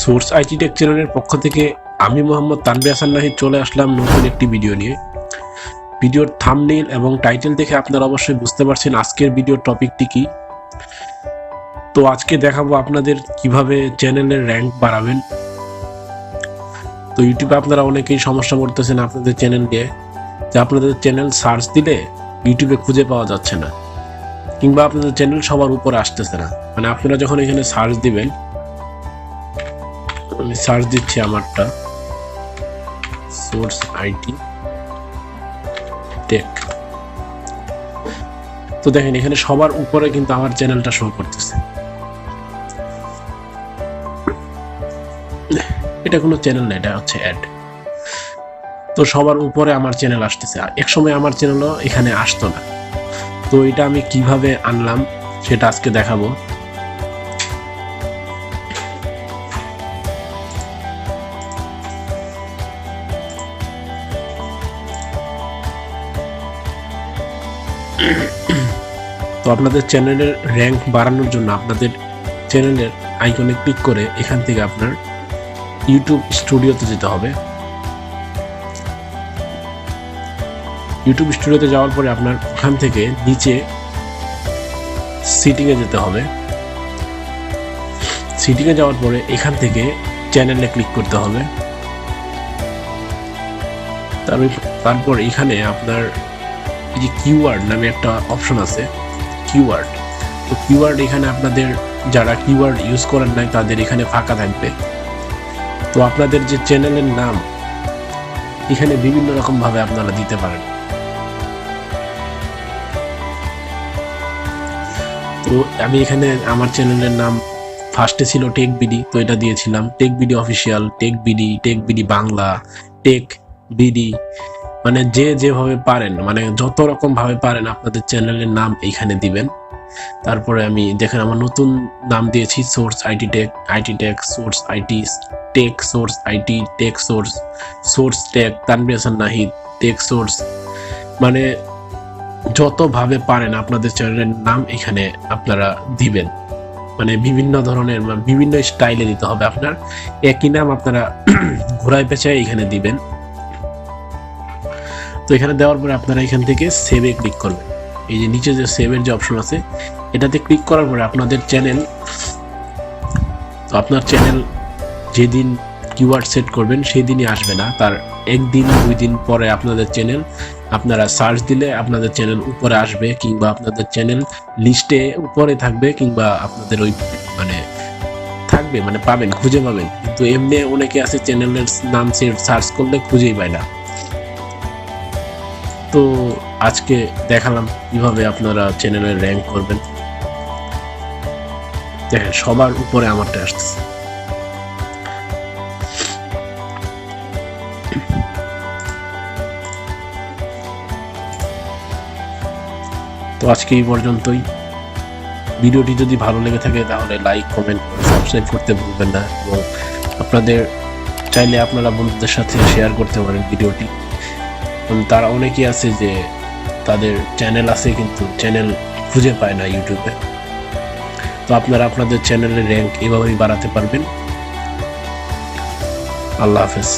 Source IT take চ্যানেলের পক্ষ থেকে আমি মোহাম্মদ তানভীর হাসান নাহিদ চলে আসলাম নতুন একটি ভিডিও নিয়ে। ভিডিওর থাম্বনেইল এবং টাইটেল দেখে আপনারা অবশ্যই বুঝতে পারছেন আজকের ভিডিওর টপিকটি কি। তো আজকে দেখাবো আপনাদের কিভাবে চ্যানেলের র্যাঙ্ক বাড়াবেন। তো ইউটিউবে আপনারা অনেকেই সমস্যা করতেছেন আপনাদের চ্যানেল নিয়ে, যে আপনাদের চ্যানেল সার্চ দিলে ইউটিউবে খুঁজে পাওয়া যাচ্ছে না, কিংবা আপনাদের চ্যানেল সবার উপরে আসতেছে না। মানে আপনারা যখন এখানে সার্চ দিবেন, আমি সার্চ দিচ্ছি আমারটা সোর্স আইটি টেক, তো দেখেন এখানে সবার উপরে কিন্তু আমার চ্যানেলটা শো করতেছে। এটা কোনো চ্যানেল না, এটা হচ্ছে অ্যাড। তো সবার উপরে আমার চ্যানেল আসতেছে। এক সময় আমার চ্যানেলও এখানে আসতো না। তো এটা আমি কিভাবে আনলাম সেটা আজকে দেখাবো। তো আপনাদের চ্যানেলের র্যাঙ্ক বাড়ানোর জন্য আপনাদের চ্যানেলের আইকনে ক্লিক করে এখান থেকে আপনার ইউটিউব স্টুডিওতে যেতে হবে। ইউটিউব স্টুডিওতে যাওয়ার পরে আপনার ওখান থেকে নিচে সিটিংয়ে যেতে হবে। সিটিংয়ে যাওয়ার পরে এখান থেকে চ্যানেলে ক্লিক করতে হবে। তারপর এখানে আপনার এই যে কিওয়ার্ড নামে একটা অপশন আছে, কিওয়ার্ড। তো কিওয়ার্ড এখানে আপনাদের যারা কিওয়ার্ড ইউজ করেন নাই তাদের এখানে ফাঁকা থাকবে। তো আপনাদের যে চ্যানেলের নাম এখানে বিভিন্ন রকম ভাবে আপনারা দিতে পারেন। তো আমি এখানে আমার চ্যানেলের নাম ফার্স্টে ছিল টেক বিডি, তো এটা দিয়েছিলাম tech BD official, tech BD Bangla, tech BD, মানে যে যেভাবে পারেন, মানে যত রকম ভাবে পারেন আপনাদের চ্যানেলের নাম এইখানে দিবেন। তারপরে আমি দেখেন আমার নতুন নাম দিয়েছি source IT tech, source IT tech, source IT tech, source tech Tanvir Hasan Nahid tech source, মানে যতভাবে পারেন আপনাদের চ্যানেলের নাম এখানে আপনারা দিবেন। মানে বিভিন্ন ধরনের বিভিন্ন স্টাইলে দিতে হবে। আপনার একই নাম আপনারা ঘোরায় পেঁচায় এখানে দিবেন। তো এখানে দেওয়ার পরে আপনারা এখান থেকে সেভে ক্লিক করবেন। এই যে নিচে যে সেভের যে অপশন আছে এটাতে ক্লিক করার পরে আপনাদের চ্যানেল, তো আপনার চ্যানেল যেদিন কিওয়ার্ড সেট করবেন সেই দিনই আসবে না, তার একদিন 2 দিন পরে আপনাদের চ্যানেল, আপনারা সার্চ দিলে আপনাদের চ্যানেল উপরে আসবে, কিংবা আপনাদের চ্যানেল লিস্টে উপরে থাকবে, কিংবা আপনাদের ওই মানে থাকবে, মানে পাবেন, খুঁজে পাবেন। কিন্তু এমনি অনেকে আছে চ্যানেলের নাম সার্চ করলে খুঁজেই পায় না। তো আজকে দেখালাম কিভাবে আপনারা চ্যানেলের র্যাঙ্ক করবেন। দেখেন সবার উপরে আমারটা আসতেছে। তো আজকে এই পর্যন্তই। ভিডিওটি যদি ভালো লেগে থাকে তাহলে লাইক, কমেন্ট, সাবস্ক্রাইব করতে ভুলবেন না, এবং আপনাদের চাইলে আপনারা বন্ধুদের সাথে শেয়ার করতে পারেন ভিডিওটি। তারা অনেকেই আছে যে তাদের চ্যানেল আছে কিন্তু চ্যানেল খুঁজে পায় না ইউটিউবে। তো আপনারা আপনাদের চ্যানেলের র্যাঙ্ক এভাবেই বাড়াতে পারবেন। আল্লাহ হাফেজ।